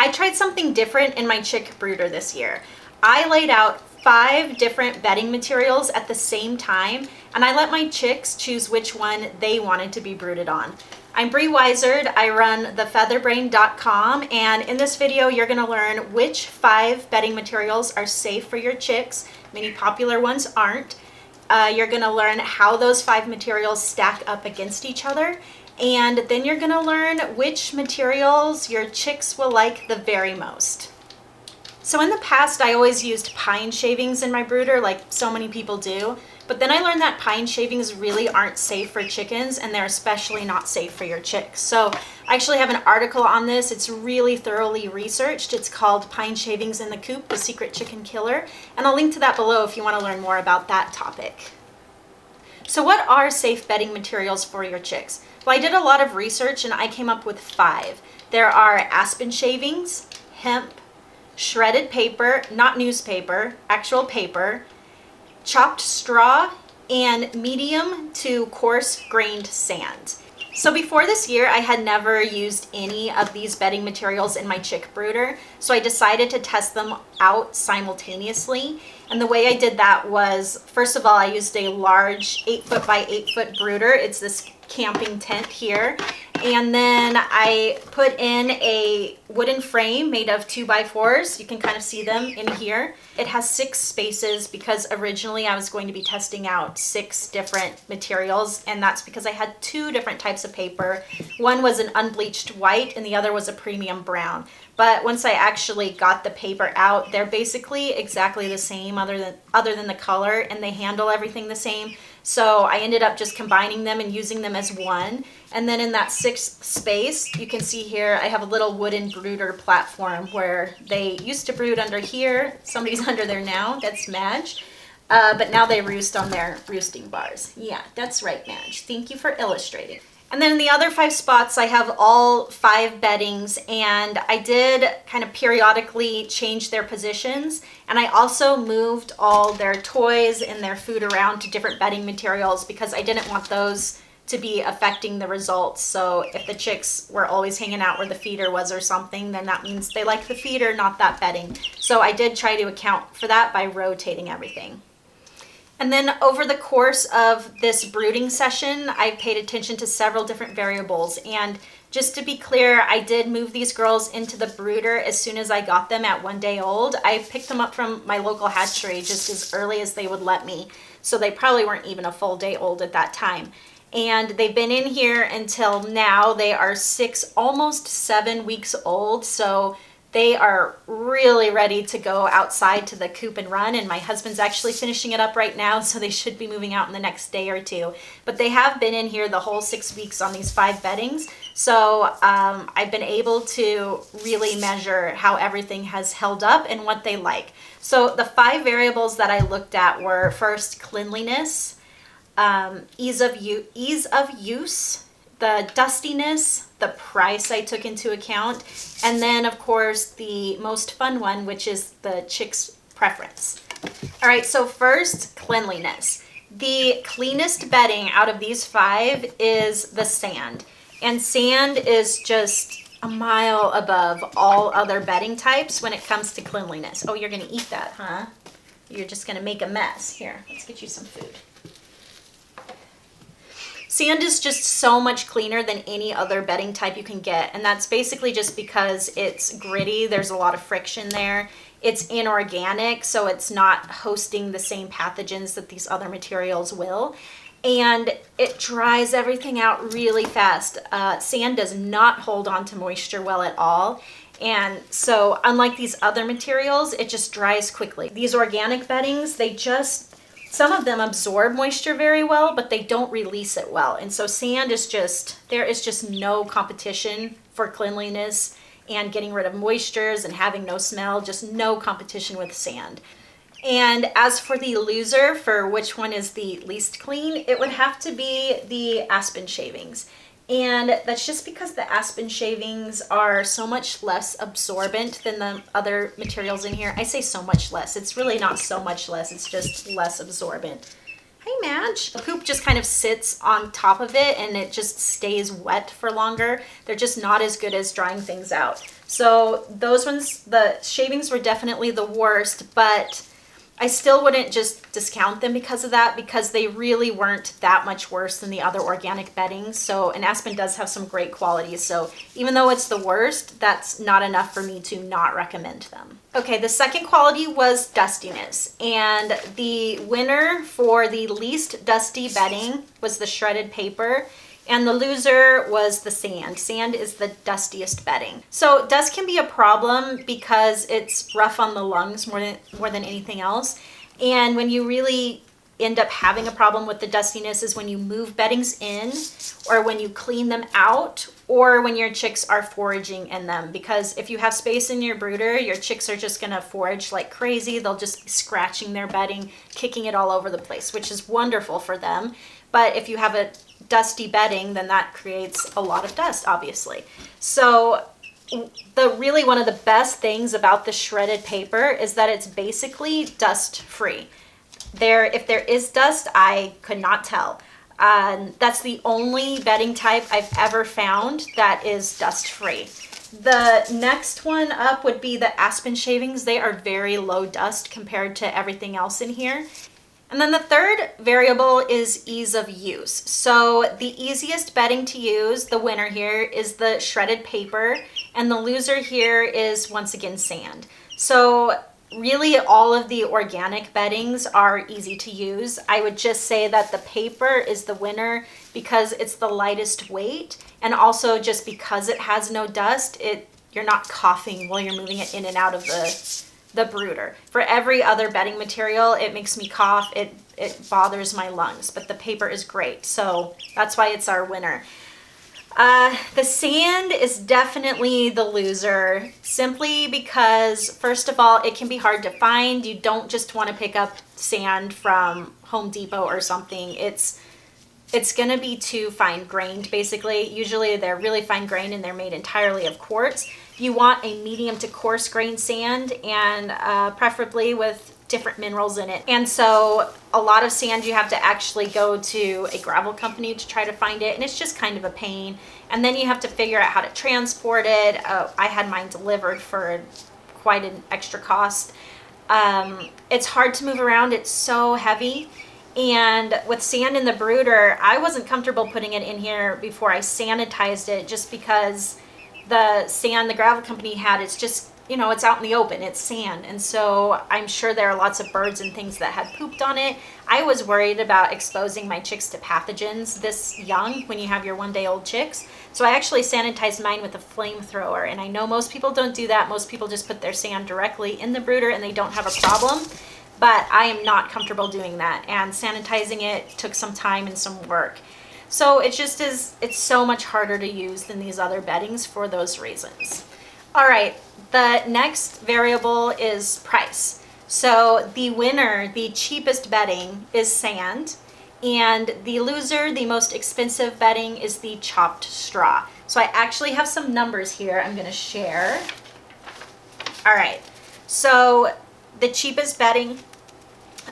I tried something different in my chick brooder this year. I laid out 5 different bedding materials at the same time, and I let my chicks choose which one they wanted to be brooded on. I'm Bree Wizard. I run thefeatherbrain.com, and in this video you're going to learn which 5 bedding materials are safe for your chicks. Many popular ones aren't. You're going to learn how those 5 materials stack up against each other, and then you're going to learn which materials your chicks will like the very most. So in the past, I always used pine shavings in my brooder, like so many people do. But then I learned that pine shavings really aren't safe for chickens, and they're especially not safe for your chicks. So I actually have an article on this. It's really thoroughly researched. It's called Pine Shavings in the Coop, The Secret Chicken Killer. And I'll link to that below if you want to learn more about that topic. So what are safe bedding materials for your chicks? Well, I did a lot of research and I came up with 5. There are aspen shavings, hemp, shredded paper, not newspaper, actual paper, chopped straw, and medium to coarse grained sand. So before this year, I had never used any of these bedding materials in my chick brooder, so I decided to test them out simultaneously. And the way I did that was, first of all, I used a large 8-foot by 8-foot brooder. It's this camping tent here. And then I put in a wooden frame made of 2x4s. You can kind of see them in here. It has 6 spaces because originally I was going to be testing out 6 different materials, and that's because I had 2 different types of paper. One was an unbleached white and the other was a premium brown. But once I actually got the paper out, they're basically exactly the same other than the color, and they handle everything the same. So I ended up just combining them and using them as one. And then in that 6th space, you can see here, I have a little wooden brooder platform where they used to brood under here. Somebody's under there now. That's Madge. But now they roost on their roosting bars. Yeah, that's right, Madge. Thank you for illustrating. And then in the other 5 spots, I have all 5 beddings, and I did kind of periodically change their positions. And I also moved all their toys and their food around to different bedding materials because I didn't want those to be affecting the results. So if the chicks were always hanging out where the feeder was or something, then that means they like the feeder, not that bedding. So I did try to account for that by rotating everything. And then over the course of this brooding session, I paid attention to several different variables. And just to be clear, I did move these girls into the brooder as soon as I got them at 1 day old. I picked them up from my local hatchery just as early as they would let me. So they probably weren't even a full day old at that time. And they've been in here until now. They are 6, almost 7 weeks old. So they are really ready to go outside to the coop and run, and my husband's actually finishing it up right now, so they should be moving out in the next day or 2. But they have been in here the whole 6 weeks on these 5 beddings, so I've been able to really measure how everything has held up and what they like. So the 5 variables that I looked at were, first, cleanliness, ease of use, the dustiness, the price I took into account, and then of course the most fun one, which is the chick's preference. All right, so first, cleanliness. The cleanest bedding out of these 5 is the sand, and sand is just a mile above all other bedding types when it comes to cleanliness. Oh, you're gonna eat that, huh? You're just gonna make a mess. Here, let's get you some food. Sand is just so much cleaner than any other bedding type you can get, and that's basically just because it's gritty. There's a lot of friction there. It's inorganic, so it's not hosting the same pathogens that these other materials will, and it dries everything out really fast. Sand does not hold on to moisture well at all, and so unlike these other materials, it just dries quickly. These organic beddings, some of them absorb moisture very well, but they don't release it well. And so sand is there is just no competition for cleanliness and getting rid of moistures and having no smell, just no competition with sand. And as for the loser, for which one is the least clean, it would have to be the aspen shavings. And that's just because the aspen shavings are so much less absorbent than the other materials in here. I say so much less. It's really not so much less. It's just less absorbent. Hi, Madge. The poop just kind of sits on top of it and it just stays wet for longer. They're just not as good as drying things out. So those ones, the shavings were definitely the worst, but I still wouldn't just discount them because of that, because they really weren't that much worse than the other organic beddings. So, and Aspen does have some great qualities. So even though it's the worst, that's not enough for me to not recommend them. Okay, the second quality was dustiness. And the winner for the least dusty bedding was the shredded paper. And the loser was the sand. Sand is the dustiest bedding. So dust can be a problem because it's rough on the lungs more than anything else. And when you really end up having a problem with the dustiness is when you move beddings in, or when you clean them out, or when your chicks are foraging in them. Because if you have space in your brooder, your chicks are just gonna forage like crazy. They'll just be scratching their bedding, kicking it all over the place, which is wonderful for them. But if you have a dusty bedding, then that creates a lot of dust, obviously. So really one of the best things about the shredded paper is that it's basically dust free. If there is dust, I could not tell. That's the only bedding type I've ever found that is dust free. The next one up would be the Aspen shavings. They are very low dust compared to everything else in here. And then the third variable is ease of use. So the easiest bedding to use, the winner here, is the shredded paper, and the loser here is once again sand. So really all of the organic beddings are easy to use. I would just say that the paper is the winner because it's the lightest weight, and also just because it has no dust, you're not coughing while you're moving it in and out of the brooder. For every other bedding material, it makes me cough, it bothers my lungs, but the paper is great. So that's why it's our winner. The sand is definitely the loser, simply because, first of all, it can be hard to find. You don't just want to pick up sand from Home Depot or something. It's going to be too fine grained, basically. Usually they're really fine grained and they're made entirely of quartz. You want a medium to coarse grained sand, and preferably with different minerals in it. And so a lot of sand you have to actually go to a gravel company to try to find it, and it's just kind of a pain. And then you have to figure out how to transport it. I had mine delivered for quite an extra cost. It's hard to move around. It's so heavy. And with sand in the brooder, I wasn't comfortable putting it in here before I sanitized it, just because the sand the gravel company had, it's just, it's out in the open, it's sand. And so I'm sure there are lots of birds and things that had pooped on it. I was worried about exposing my chicks to pathogens this young when you have your 1-day-old chicks. So I actually sanitized mine with a flamethrower. And I know most people don't do that. Most people just put their sand directly in the brooder and they don't have a problem. But I am not comfortable doing that. And sanitizing it took some time and some work. So it's so much harder to use than these other beddings for those reasons. All right, the next variable is price. So the winner, the cheapest bedding, is sand, and the loser, the most expensive bedding, is the chopped straw. So I actually have some numbers here I'm gonna share. All right, so the cheapest bedding,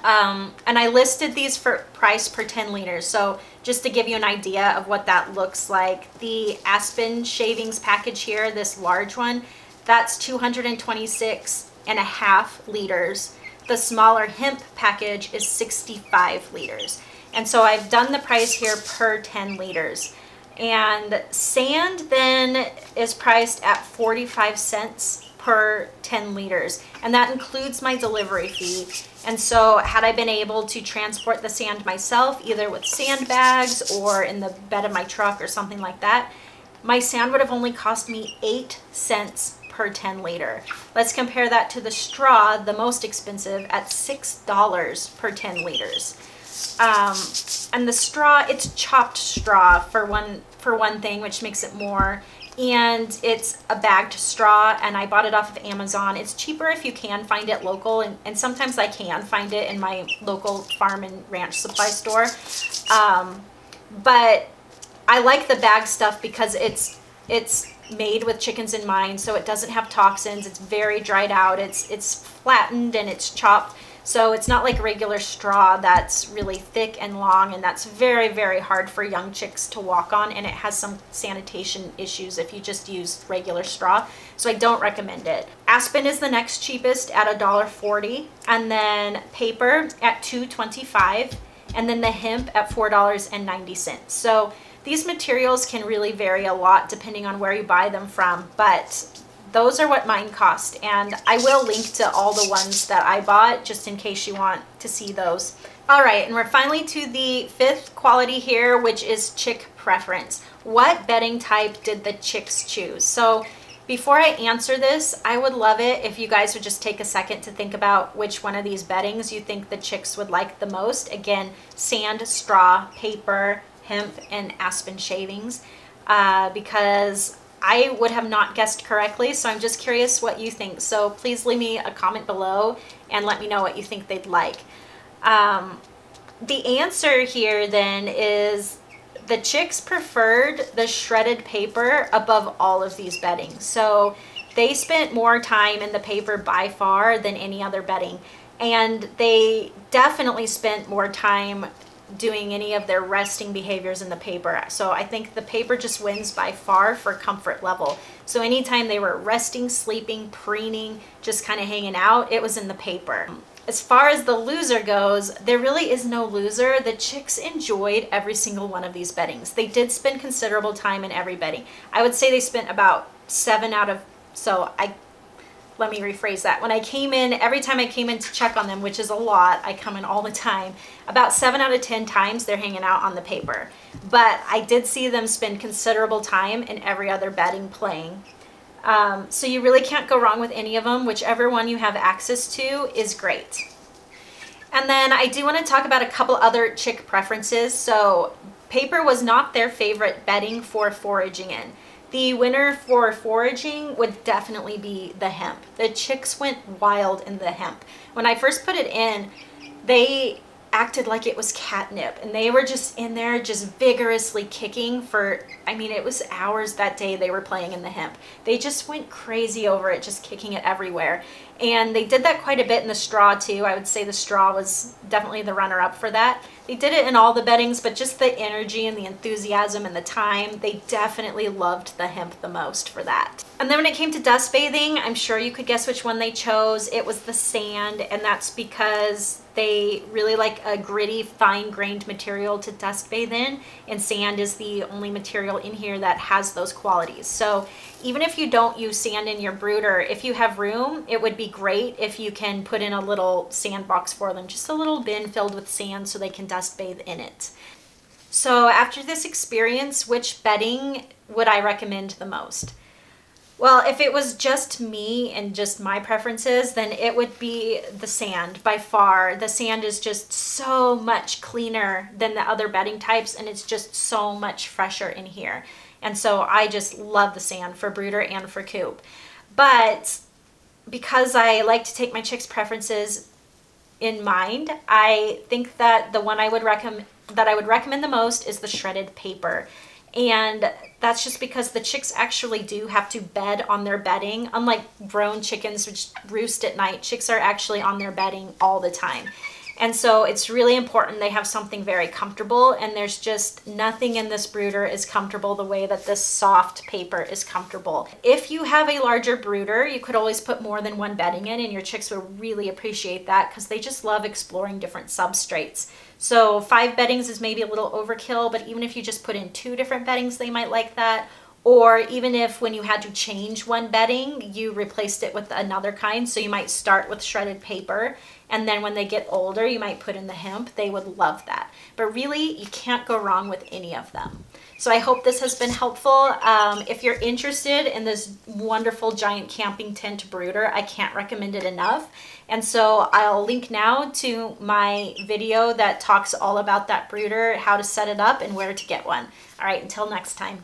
and I listed these for price per 10 liters. So just to give you an idea of what that looks like, the Aspen shavings package here, this large one, that's 226.5 liters. The smaller hemp package is 65 liters. And so I've done the price here per 10 liters. And sand then is priced at 45 cents per 10 liters. And that includes my delivery fee. And so had I been able to transport the sand myself, either with sandbags or in the bed of my truck or something like that, my sand would have only cost me 8 cents per 10 liter. Let's compare that to the straw, the most expensive, at $6 per 10 liters. And the straw, it's chopped straw for one thing, which makes it more. And it's a bagged straw, and I bought it off of Amazon. It's cheaper if you can find it local, and sometimes I can find it in my local farm and ranch supply store. But I like the bag stuff because it's made with chickens in mind, so it doesn't have toxins. It's very dried out. It's flattened and it's chopped. So it's not like regular straw that's really thick and long, and that's very, very hard for young chicks to walk on, and it has some sanitation issues if you just use regular straw. So I don't recommend it. Aspen is the next cheapest at $1.40, and then paper at $2.25, and then the hemp at $4.90. So these materials can really vary a lot depending on where you buy them from, but those are what mine cost, and I will link to all the ones that I bought just in case you want to see those. All right, and we're finally to the fifth quality here, which is chick preference. What bedding type did the chicks choose? So before I answer this, I would love it if you guys would just take a second to think about which one of these beddings you think the chicks would like the most. Again, sand, straw, paper, hemp, and aspen shavings, because I would have not guessed correctly, so I'm just curious what you think. So please leave me a comment below and let me know what you think they'd like. The answer here then is the chicks preferred the shredded paper above all of these beddings. So they spent more time in the paper by far than any other bedding, and they definitely spent more time doing any of their resting behaviors in the paper. So I think the paper just wins by far for comfort level. So anytime they were resting, sleeping, preening, just kind of hanging out, it was in the paper. As far as the loser goes, there really is no loser. The chicks enjoyed every single one of these beddings. They did spend considerable time in every bedding. I would say they spent about 7 out of, let me rephrase that. When I came in, every time I came in to check on them, which is a lot, I come in all the time, about 7 out of 10 times they're hanging out on the paper. But I did see them spend considerable time in every other bedding playing. So you really can't go wrong with any of them. Whichever one you have access to is great. And then I do want to talk about a couple other chick preferences. So paper was not their favorite bedding for foraging in. The winner for foraging would definitely be the hemp. The chicks went wild in the hemp. When I first put it in, they acted like it was catnip, and they were just in there just vigorously kicking for, I mean, it was hours that day they were playing in the hemp. They just went crazy over it, just kicking it everywhere. And they did that quite a bit in the straw too. I would say the straw was definitely the runner-up for that. They did it in all the beddings, but just the energy and the enthusiasm and the time, they definitely loved the hemp the most for that. And then when it came to dust bathing, I'm sure you could guess which one they chose. It was the sand, and that's because they really like a gritty, fine-grained material to dust bathe in, and sand is the only material in here that has those qualities. So even if you don't use sand in your brooder, if you have room, it would be great if you can put in a little sand box for them, just a little bin filled with sand so they can dust bathe in it. So after this experience, which bedding would I recommend the most? Well, if it was just me and just my preferences, then it would be the sand by far. The sand is just so much cleaner than the other bedding types, and it's just so much fresher in here. And so I just love the sand for brooder and for coop. But because I like to take my chicks' preferences in mind, I think that the one I would recommend the most is the shredded paper. And that's just because the chicks actually do have to bed on their bedding. Unlike grown chickens, which roost at night, chicks are actually on their bedding all the time. And so it's really important they have something very comfortable, and there's just nothing in this brooder is comfortable the way that this soft paper is comfortable. If you have a larger brooder, you could always put more than one bedding in, and your chicks will really appreciate that because they just love exploring different substrates. So 5 beddings is maybe a little overkill, but even if you just put in 2 different beddings, they might like that. Or even if when you had to change one bedding, you replaced it with another kind. So you might start with shredded paper, and then when they get older, you might put in the hemp. They would love that. But really, you can't go wrong with any of them. So I hope this has been helpful. If you're interested in this wonderful giant camping tent brooder, I can't recommend it enough. And so I'll link now to my video that talks all about that brooder, how to set it up, and where to get one. All right, until next time.